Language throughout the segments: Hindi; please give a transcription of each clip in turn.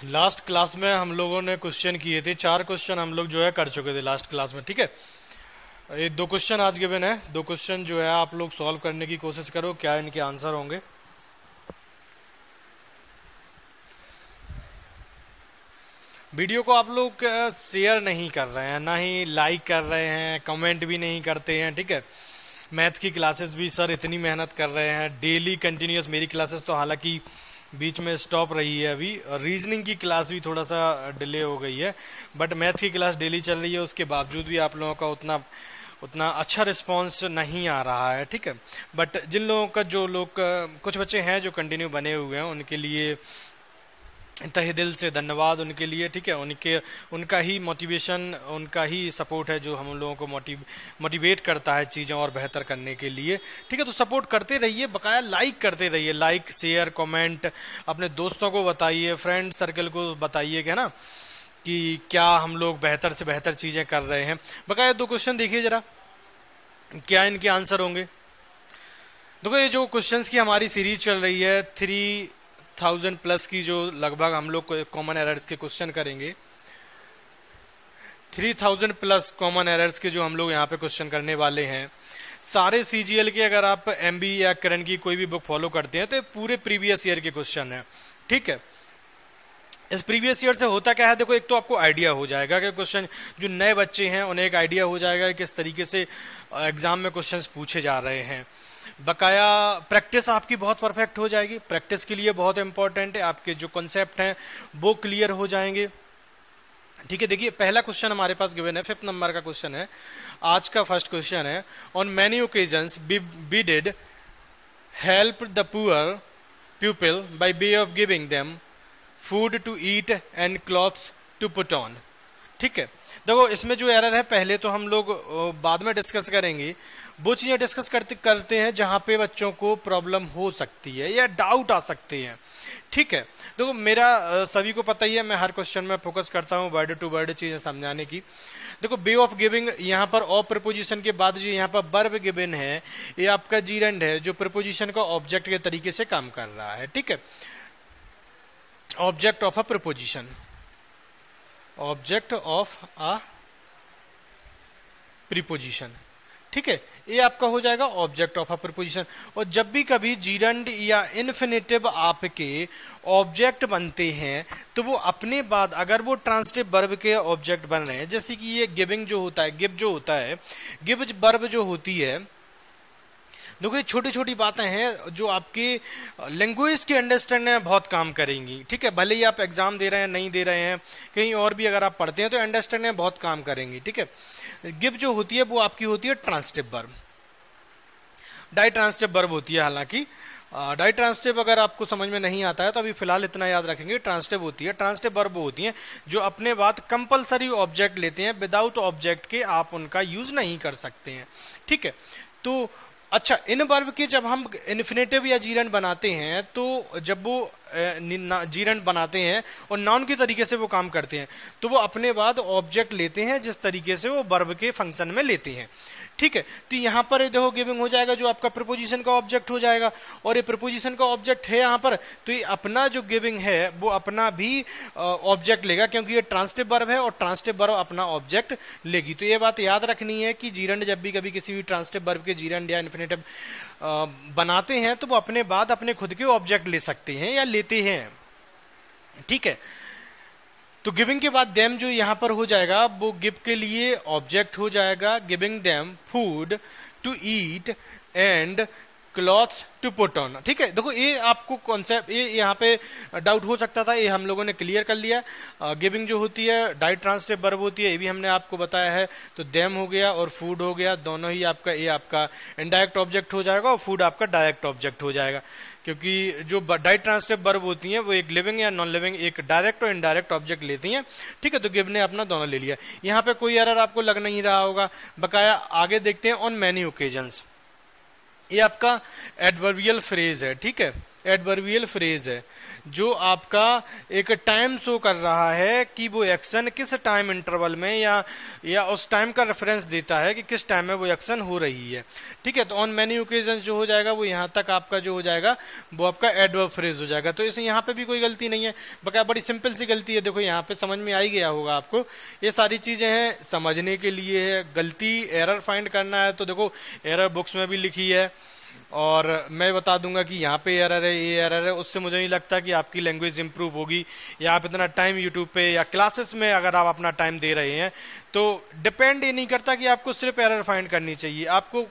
लास्ट क्लास में हम लोगों ने क्वेश्चन किए थे, 4 क्वेश्चन हम लोग जो है कर चुके थे लास्ट क्लास में। ठीक है, ये 2 क्वेश्चन आज गिवन है। 2 क्वेश्चन जो है आप लोग सॉल्व करने की कोशिश करो, क्या इनके आंसर होंगे। वीडियो को आप लोग शेयर नहीं कर रहे हैं, ना ही लाइक कर रहे हैं, कमेंट भी नहीं करते हैं। ठीक है, मैथ की क्लासेस भी सर इतनी मेहनत कर रहे हैं डेली कंटिन्यूस। मेरी क्लासेस तो हालांकि बीच में स्टॉप रही है अभी, और रीजनिंग की क्लास भी थोड़ा सा डिले हो गई है, बट मैथ की क्लास डेली चल रही है। उसके बावजूद भी आप लोगों का उतना उतना अच्छा रिस्पांस नहीं आ रहा है। ठीक है, बट जिन लोगों का, जो लोग कुछ बच्चे हैं जो कंटिन्यू बने हुए हैं, उनके लिए तहे दिल से धन्यवाद उनके लिए। ठीक है, उनका ही मोटिवेशन, उनका ही सपोर्ट है जो हम लोगों को मोटिवेट करता है चीज़ें और बेहतर करने के लिए। ठीक है, तो सपोर्ट करते रहिए, बकाया लाइक करते रहिए, लाइक शेयर कमेंट अपने दोस्तों को बताइए, फ्रेंड सर्कल को बताइए, है ना, कि क्या हम लोग बेहतर से बेहतर चीज़ें कर रहे हैं। बकाया 2 क्वेश्चन देखिए जरा, क्या इनके आंसर होंगे। देखो, ये जो क्वेश्चंस की हमारी सीरीज चल रही है 3000 प्लस की, जो लगभग हम लोग कॉमन एरर्स के क्वेश्चन करेंगे, 3000 प्लस कॉमन एरर्स के जो हम लोग यहाँ पे क्वेश्चन करने वाले हैं, सारे सीजीएल के, अगर आप एमबी या करंट की कोई भी बुक फॉलो करते हैं तो ये पूरे प्रीवियस ईयर के क्वेश्चन है। ठीक है, इस प्रीवियस ईयर से होता क्या है, देखो, एक तो आपको आइडिया हो जाएगा कि क्वेश्चन, जो नए बच्चे हैं उन्हें एक आइडिया हो जाएगा कि किस तरीके से एग्जाम में क्वेश्चंस पूछे जा रहे हैं। बकाया प्रैक्टिस आपकी बहुत परफेक्ट हो जाएगी, प्रैक्टिस के लिए बहुत इंपॉर्टेंट है, आपके जो कॉन्सेप्ट हैं वो क्लियर हो जाएंगे। ठीक है, देखिए पहला क्वेश्चन हमारे पास गिवन है, 5th नंबर का क्वेश्चन है, आज का फर्स्ट क्वेश्चन है। On many occasions we did help the poor people by way of giving them food to eat and clothes to put on. ठीक है, देखो इसमें जो एरर है, पहले तो हम लोग बाद में डिस्कस करेंगे, वो चीजें डिस्कस करते हैं जहां पे बच्चों को प्रॉब्लम हो सकती है या डाउट आ सकते हैं। ठीक है, देखो मेरा सभी को पता ही है, मैं हर क्वेश्चन में फोकस करता हूं वर्ड टू वर्ड चीजें समझाने की। देखो, वे ऑफ गिविंग, यहाँ पर ऑफ प्रपोजिशन के बाद जो यहाँ पर वर्ब गिवन है, ये आपका जीरेंड है जो प्रपोजिशन का ऑब्जेक्ट के तरीके से काम कर रहा है। ठीक है, object of a preposition, object of a preposition. ठीक है, ये आपका हो जाएगा ऑब्जेक्ट ऑफ अ प्रपोजिशन। और जब भी कभी जीरंड या इन्फिनेटिव आपके ऑब्जेक्ट बनते हैं तो वो अपने बाद, अगर वो ट्रांसिटिव वर्ब के ऑब्जेक्ट बन रहे हैं, जैसे कि ये गिविंग जो होता है, गिव जो होता है, गिव वर्ब जो होती है, देखो ये छोटी छोटी बातें हैं जो आपके लैंग्वेज के अंडरस्टैंडिंग में बहुत काम करेंगी। ठीक है, भले ही आप एग्जाम दे रहे हैं, नहीं दे रहे हैं, कहीं और भी अगर आप पढ़ते हैं तो अंडरस्टैंडिंग में बहुत काम करेंगी। ठीक है, गिव जो होती है वो आपकी होती है transitive verb, ditransitive verb होती है। हालांकि डाई ट्रांसिटिव अगर आपको समझ में नहीं आता है तो अभी फिलहाल इतना याद रखेंगे, ट्रांसिटिव होती है, ट्रांसिटिव वर्ब होती है जो अपने बाद कंपलसरी ऑब्जेक्ट लेते हैं, विदाउट ऑब्जेक्ट के आप उनका यूज नहीं कर सकते हैं। ठीक है, तो अच्छा, इन वर्ब के जब हम इन्फिनेटिव या जीरंड बनाते हैं, तो जब वो जीरंड बनाते हैं और नाउन के तरीके से वो काम करते हैं, तो वो अपने बाद ऑब्जेक्ट लेते हैं जिस तरीके से वो वर्ब के फंक्शन में लेते हैं। ठीक है, तो यहाँ पर देखो गिविंग हो जाएगा जो आपका प्रपोजिशन का ऑब्जेक्ट हो जाएगा, और ये प्रपोजिशन का ऑब्जेक्ट है यहाँ पर, तो ये अपना जो गिविंग है वो अपना भी ऑब्जेक्ट लेगा, क्योंकि ये ट्रांसिटिव वर्ब है और ट्रांसिटिव वर्ब अपना ऑब्जेक्ट लेगी। तो ये बात याद रखनी है कि जीरंड जब भी कभी किसी भी ट्रांसिटिव वर्ब के जीरंड या इन्फिनेटिव बनाते हैं तो वो अपने बाद अपने खुद के ऑब्जेक्ट ले सकते हैं या लेते हैं। ठीक है, तो गिविंग के बाद देम जो यहां पर हो जाएगा वो गिव के लिए ऑब्जेक्ट हो जाएगा, giving them food to eat and clothes to put on. ठीक है, देखो ये आपको कॉन्सेप्ट, ये यहाँ पे डाउट हो सकता था, ये हम लोगों ने क्लियर कर लिया। गिविंग जो होती है डाई ट्रांसिटिव वर्ब होती है, ये भी हमने आपको बताया है। तो देम हो गया और फूड हो गया, दोनों ही आपका, ये आपका इनडायरेक्ट ऑब्जेक्ट हो जाएगा और फूड आपका डायरेक्ट ऑब्जेक्ट हो जाएगा, क्योंकि जो डाई ट्रांसिटिव वर्ब होती हैं वो एक लिविंग या नॉन लिविंग, एक डायरेक्ट और इनडायरेक्ट ऑब्जेक्ट लेती हैं। ठीक है, तो गिव ने अपना दोनों ले लिया। यहाँ पे कोई एरर आपको लग नहीं रहा होगा। बकाया आगे देखते हैं, ऑन मैनी ओकेजन्स, ये आपका एडवर्बियल फ्रेज है। ठीक है, एडवर्बियल फ्रेज है जो आपका एक टाइम शो कर रहा है कि वो एक्शन किस टाइम इंटरवल में या उस टाइम का रेफरेंस देता है कि किस टाइम में वो एक्शन हो रही है। ठीक है, तो ऑन मैनी ओकेजन जो हो जाएगा वो यहाँ तक आपका जो हो जाएगा वो आपका एडवर्ब फ्रेज हो जाएगा। तो इसे यहाँ पे भी कोई गलती नहीं है, बकाया बड़ी सिंपल सी गलती है। देखो यहाँ पे समझ में आ ही गया होगा आपको, ये सारी चीजें हैं समझने के लिए है। गलती एरर फाइंड करना है तो देखो एरर बुक्स में भी लिखी है और मैं बता दूंगा कि यहाँ पे एरर है, ये एरर है। उससे मुझे नहीं लगता कि आपकी लैंग्वेज इंप्रूव होगी या आप इतना टाइम यूट्यूब पे या क्लासेस में अगर आप अपना टाइम दे रहे हैं तो डिपेंड ये नहीं करता कि आपको सिर्फ एरर फाइंड करनी चाहिए। आपको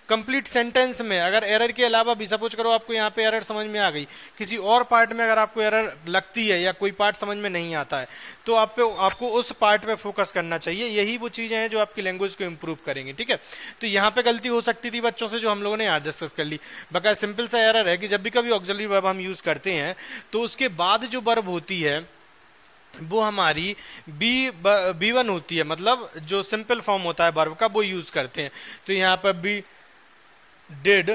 कंप्लीट सेंटेंस में अगर एरर के अलावा भी, सपोज करो आपको यहाँ पे एरर समझ में आ गई, किसी और पार्ट में अगर आपको एरर लगती है या कोई पार्ट समझ में नहीं आता है तो आपको उस पार्ट पे फोकस करना चाहिए। यही वो चीजें हैं जो आपकी लैंग्वेज को इंप्रूव करेंगी। ठीक है, तो यहाँ पे गलती हो सकती थी बच्चों से जो हम लोगों ने यहाँ डिस्कस कर ली। बकाया सिंपल सा एरर है कि जब भी कभी ऑक्सिलरी वर्ब हम यूज करते हैं तो उसके बाद जो वर्ब होती है वो हमारी B1 होती है, मतलब जो सिंपल फॉर्म होता है वर्ब का वो यूज करते हैं। तो यहाँ पर we did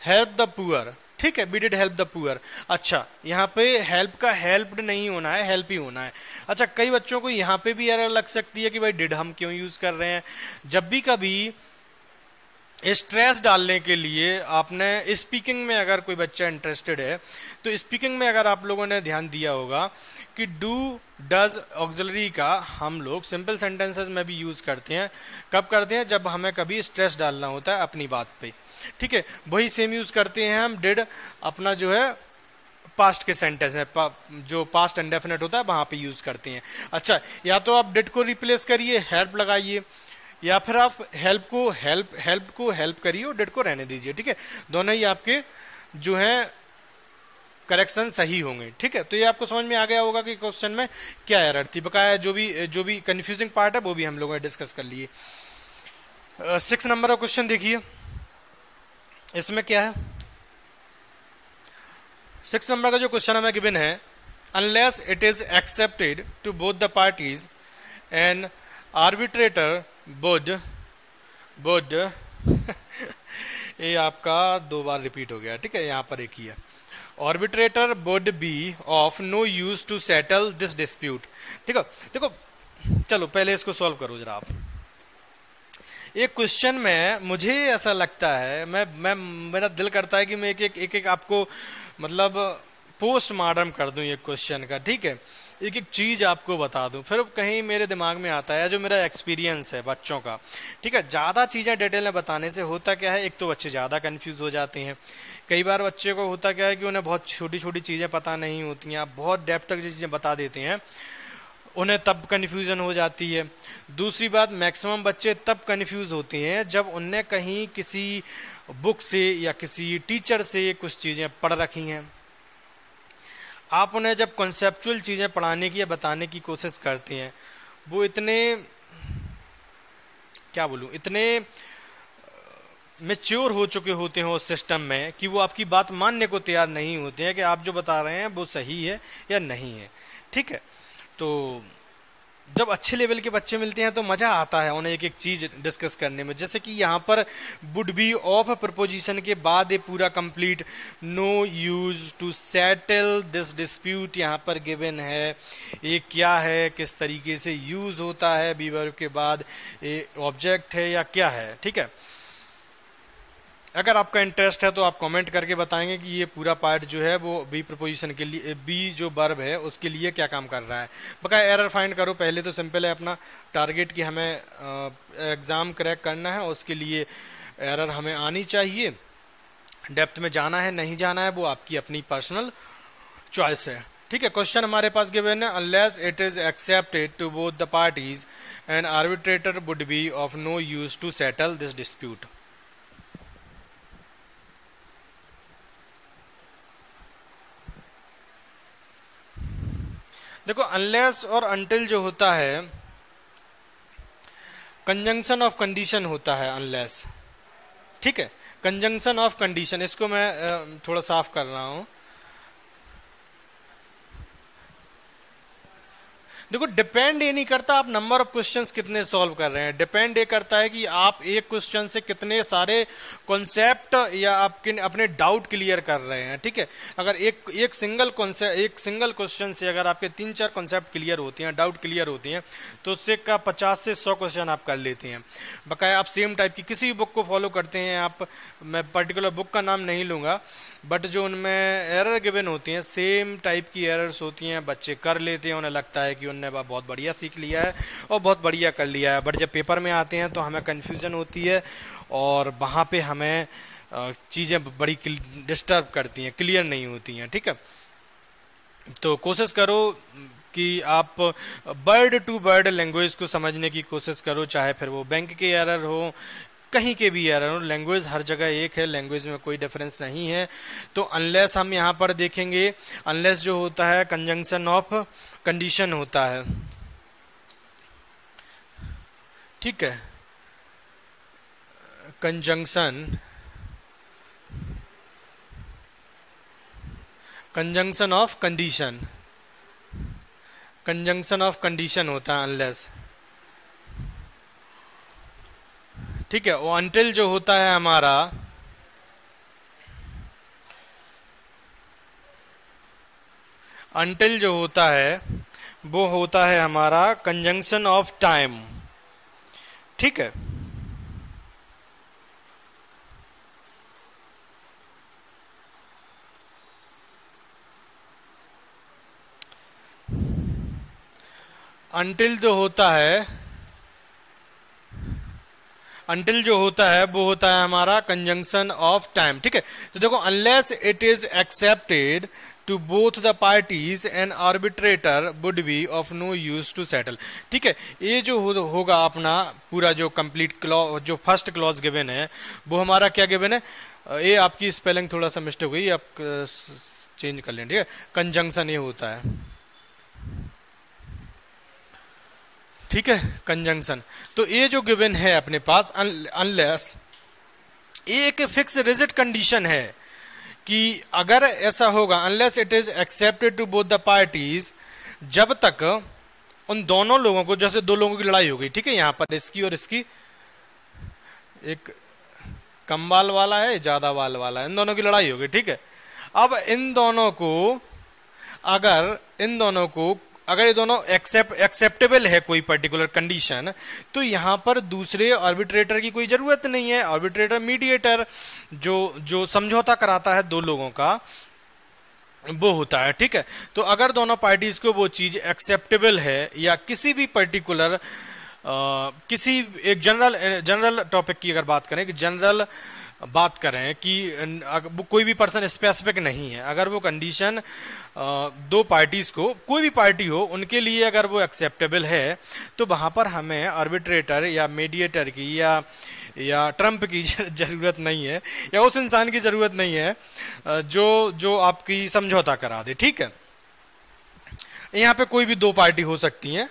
help the poor, ठीक है, we did help the poor. अच्छा, यहाँ पे हेल्प का हेल्प्ड नहीं होना है, हेल्प ही होना है। अच्छा, कई बच्चों को यहाँ पे भी एरर लग सकती है कि भाई डिड हम क्यों यूज कर रहे हैं। जब भी कभी स्ट्रेस डालने के लिए आपने स्पीकिंग में अगर कोई बच्चा इंटरेस्टेड है तो स्पीकिंग में अगर आप लोगों ने ध्यान दिया होगा कि डू डज ऑक्सिलरी का हम लोग सिंपल सेंटेंसेस में भी यूज करते हैं। कब करते हैं? जब हमें कभी स्ट्रेस डालना होता है अपनी बात पे। ठीक है, वही सेम यूज करते हैं हम डिड अपना जो है पास्ट के सेंटेंस है, जो पास्ट इंडेफिनिट होता है वहां पे यूज करते हैं। अच्छा, या तो आप डिड को रिप्लेस करिए, हेल्प लगाइए, या फिर आप हेल्प को हेल्प करिए और डिड को रहने दीजिए। ठीक है, दोनों ही आपके जो है करेक्शन सही होंगे। ठीक है, तो ये आपको समझ में आ गया होगा कि क्वेश्चन में क्या एरर थी। बकाया जो भी कंफ्यूजिंग पार्ट है वो भी हम लोगों ने डिस्कस कर लिए। 6 नंबर का क्वेश्चन देखिए, इसमें क्या है। 6 नंबर का जो क्वेश्चन हमें गिवन है, unless it is accepted to both the parties and arbitrator would ये आपका 2 बार रिपीट हो गया। ठीक है, यहां पर एक ही है। Arbitrator would be of no use to settle this dispute. ठीक है, देखो चलो पहले इसको सॉल्व करो जरा आप। एक क्वेश्चन में मुझे ऐसा लगता है, मेरा दिल करता है कि मैं एक आपको मतलब पोस्ट मॉर्टम कर दूं ये क्वेश्चन का। ठीक है, एक चीज आपको बता दूं, फिर कहीं मेरे दिमाग में आता है जो मेरा एक्सपीरियंस है बच्चों का। ठीक है, ज्यादा चीजें डिटेल में बताने से होता क्या है, एक तो बच्चे ज्यादा कंफ्यूज हो जाते हैं। कई बार बच्चे को होता क्या है कि उन्हें बहुत छोटी छोटी चीजें पता नहीं होती हैं, आप बहुत डेप्थ तक चीजें बता देते हैं, उन्हें तब कंफ्यूजन हो जाती है। दूसरी बात, मैक्सिमम बच्चे तब कंफ्यूज होते हैं जब उन्हें कहीं किसी बुक से या किसी टीचर से कुछ चीजें पढ़ रखी हैं। आप उन्हें जब कॉन्सेप्चुअल चीजें पढ़ाने की या बताने की कोशिश करते हैं, वो इतने क्या बोलूं, इतने मैच्योर हो चुके होते हैं उस सिस्टम में कि वो आपकी बात मानने को तैयार नहीं होते हैं कि आप जो बता रहे हैं वो सही है या नहीं है। ठीक है, तो जब अच्छे लेवल के बच्चे मिलते हैं तो मजा आता है उन्हें एक चीज डिस्कस करने में। जैसे कि यहाँ पर वुड बी ऑफ प्रपोजिशन के बाद ये पूरा complete no use to settle this dispute यहाँ पर गिवन है। ये क्या है, किस तरीके से यूज होता है, बी वर्ब के बाद ये ऑब्जेक्ट है या क्या है। ठीक है, अगर आपका इंटरेस्ट है तो आप कमेंट करके बताएंगे कि ये पूरा पार्ट जो है वो बी प्रपोजिशन के लिए, बी जो वर्ब है उसके लिए क्या काम कर रहा है। बकाया एरर फाइंड करो। पहले तो सिंपल है अपना टारगेट कि हमें एग्जाम क्रैक करना है, उसके लिए एरर हमें आनी चाहिए। डेप्थ में जाना है नहीं जाना है वो आपकी अपनी पर्सनल चॉइस है। ठीक है, क्वेश्चन हमारे पास गिवन है, unless it is accepted to both the parties and arbitrator would be of no use to settle this dispute. देखो, अनलेस और अंटिल जो होता है कंजंक्शन ऑफ कंडीशन होता है अनलेस। ठीक है, कंजंक्शन ऑफ कंडीशन, इसको मैं थोड़ा साफ कर रहा हूं। देखो डिपेंड ये नहीं करता आप नंबर ऑफ क्वेश्चंस कितने सॉल्व कर रहे हैं, डिपेंड ये करता है कि आप एक क्वेश्चन से कितने सारे कॉन्सेप्ट या आपके अपने डाउट क्लियर कर रहे हैं, ठीक है। अगर एक सिंगल क्वेश्चन से अगर आपके 3-4 कॉन्सेप्ट क्लियर होते हैं, डाउट क्लियर होती हैं, तो उससे का 50 से 100 क्वेश्चन आप कर लेते हैं। बकाया आप सेम टाइप की किसी बुक को फॉलो करते हैं आप, मैं पर्टिकुलर बुक का नाम नहीं लूंगा, बट जो उनमें एरर गिवन होती हैं सेम टाइप की एरर्स होती हैं, बच्चे कर लेते हैं, उन्हें लगता है कि उन्होंने बहुत बढ़िया सीख लिया है और बहुत बढ़िया कर लिया है, बट जब पेपर में आते हैं तो हमें कंफ्यूजन होती है और वहाँ पे हमें चीज़ें बड़ी डिस्टर्ब करती हैं, क्लियर नहीं होती हैं, ठीक है। तो कोशिश करो कि आप वर्ड टू वर्ड लैंग्वेज को समझने की कोशिश करो, चाहे फिर वो बैंक के एरर हो, कहीं के भी एरर हो, लैंग्वेज हर जगह एक है, लैंग्वेज में कोई डिफरेंस नहीं है। तो अनलेस हम यहाँ पर देखेंगे, अनलेस जो होता है कंजंक्शन ऑफ कंडीशन होता है, ठीक है, कंजंक्शन ऑफ कंडीशन होता है अनलेस, ठीक है। वो अनटिल जो होता है हमारा, अनटिल जो होता है वो होता है हमारा कंजंक्शन ऑफ टाइम, ठीक है। अनटिल जो होता है वो होता है हमारा कंजंक्शन ऑफ टाइम, ठीक है। तो देखो unless it is accepted to both the parties an arbitrator would be of no use to settle, ठीक है। ये जो होगा अपना पूरा जो कंप्लीट क्लॉज, जो फर्स्ट क्लॉज गिवन है वो हमारा क्या गिवन है, ये आपकी स्पेलिंग थोड़ा सा मिस्टेक हुई, आप चेंज कर लें, ठीक है। कंजंक्शन ये होता है, ठीक है, कंजंक्शन। तो ये जो गिवन है अपने पास अनलेस, एक फिक्स रिजिड कंडीशन है कि अगर ऐसा होगा, unless it is accepted to both the parties, जब तक उन दोनों लोगों को, जैसे दो लोगों की लड़ाई हो गई, ठीक है, यहां पर इसकी और इसकी, एक कम बाल वाला है, ज्यादा बाल वाला है, इन दोनों की लड़ाई हो गई, ठीक है। अब इन दोनों को अगर ये दोनों एक्सेप्टेबल है कोई पर्टिकुलर कंडीशन, तो पर दूसरे आर्बिट्रेटर की कोई जरूरत नहीं है। आर्बिट्रेटर मीडिएटर जो समझौता कराता है दो लोगों का, वो होता है, ठीक है। तो अगर दोनों पार्टीज को वो चीज एक्सेप्टेबल है, या किसी भी पर्टिकुलर किसी एक जनरल टॉपिक की अगर बात करें, कि जनरल बात करें कि कोई भी पर्सन स्पेसिफिक नहीं है, अगर वो कंडीशन दो पार्टीज को, कोई भी पार्टी हो, उनके लिए अगर वो एक्सेप्टेबल है, तो वहां पर हमें आर्बिट्रेटर या मीडिएटर की या ट्रम्प की जरूरत नहीं है, या उस इंसान की जरूरत नहीं है जो आपकी समझौता करा दे, ठीक है। यहाँ पे कोई भी दो पार्टी हो सकती है,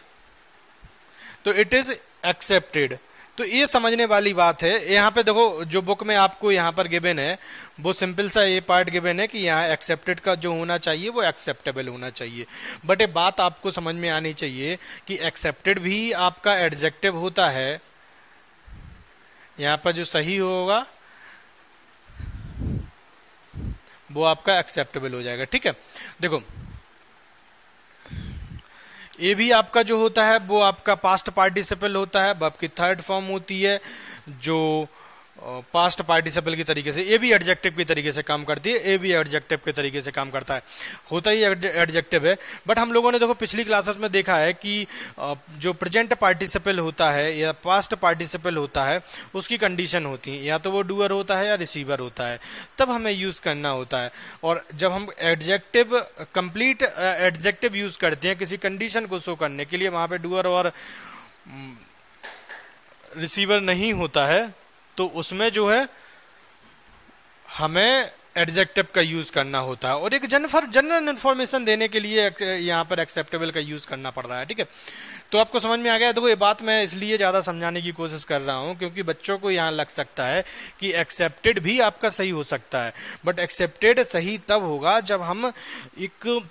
तो इट इज एक्सेप्टेड। तो ये समझने वाली बात है। यहाँ पे देखो जो बुक में आपको यहाँ पर गिवन है, वो सिंपल सा ये पार्ट गिवन है कि यहाँ एक्सेप्टेड का जो होना चाहिए वो एक्सेप्टेबल होना चाहिए। बट ये बात आपको समझ में आनी चाहिए कि एक्सेप्टेड भी आपका एडजेक्टिव होता है। यहाँ पर जो सही होगा वो आपका एक्सेप्टेबल हो जाएगा, ठीक है। देखो ये भी आपका जो होता है वो आपका पास्ट पार्टिसिपल होता है, आपकी थर्ड फॉर्म होती है जो पास्ट पार्टिसिपल की तरीके से, ये भी एडजेक्टिव की तरीके से काम करती है, ये भी एडजेक्टिव के तरीके से काम करता है, होता ही एडजेक्टिव है। बट हम लोगों ने देखो पिछली क्लासेस में देखा है कि जो प्रेजेंट पार्टिसिपल होता है या पास्ट पार्टिसिपल होता है, उसकी कंडीशन होती है, या तो वो डूअर होता है या रिसीवर होता है, तब हमें यूज करना होता है। और जब हम एडजेक्टिव, कंप्लीट एडजेक्टिव यूज करते हैं किसी कंडीशन को शो करने के लिए, वहां पे डूअर और रिसीवर नहीं होता है, तो उसमें जो है हमें एडजेक्टिव का यूज करना होता है। और एक जनरल इन्फॉर्मेशन देने के लिए यहाँ पर एक्सेप्टेबल का यूज करना पड़ रहा है, ठीक है। तो आपको समझ में आ गया। देखो ये बात मैं इसलिए ज्यादा समझाने की कोशिश कर रहा हूं क्योंकि बच्चों को यहाँ लग सकता है कि एक्सेप्टेड भी आपका सही हो सकता है, बट एक्सेप्टेड सही तब होगा जब हम एक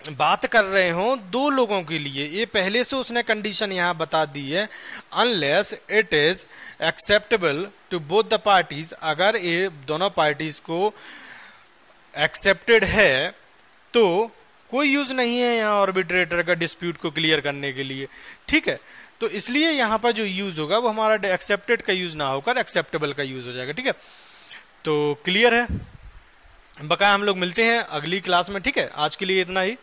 बात कर रहे हो दो लोगों के लिए, ये पहले से उसने कंडीशन यहां बता दी है, unless it is acceptable to both the parties, अगर ये दोनों पार्टीज को एक्सेप्टेड है तो कोई यूज नहीं है यहाँ आर्बिट्रेटर का डिस्प्यूट को क्लियर करने के लिए। ठीक है, तो इसलिए यहाँ पर जो यूज होगा वो हमारा एक्सेप्टेड का यूज ना होकर एक्सेप्टेबल का यूज हो जाएगा। ठीक है, तो क्लियर है, बकाया हम लोग मिलते हैं अगली क्लास में। ठीक है, आज के लिए इतना ही।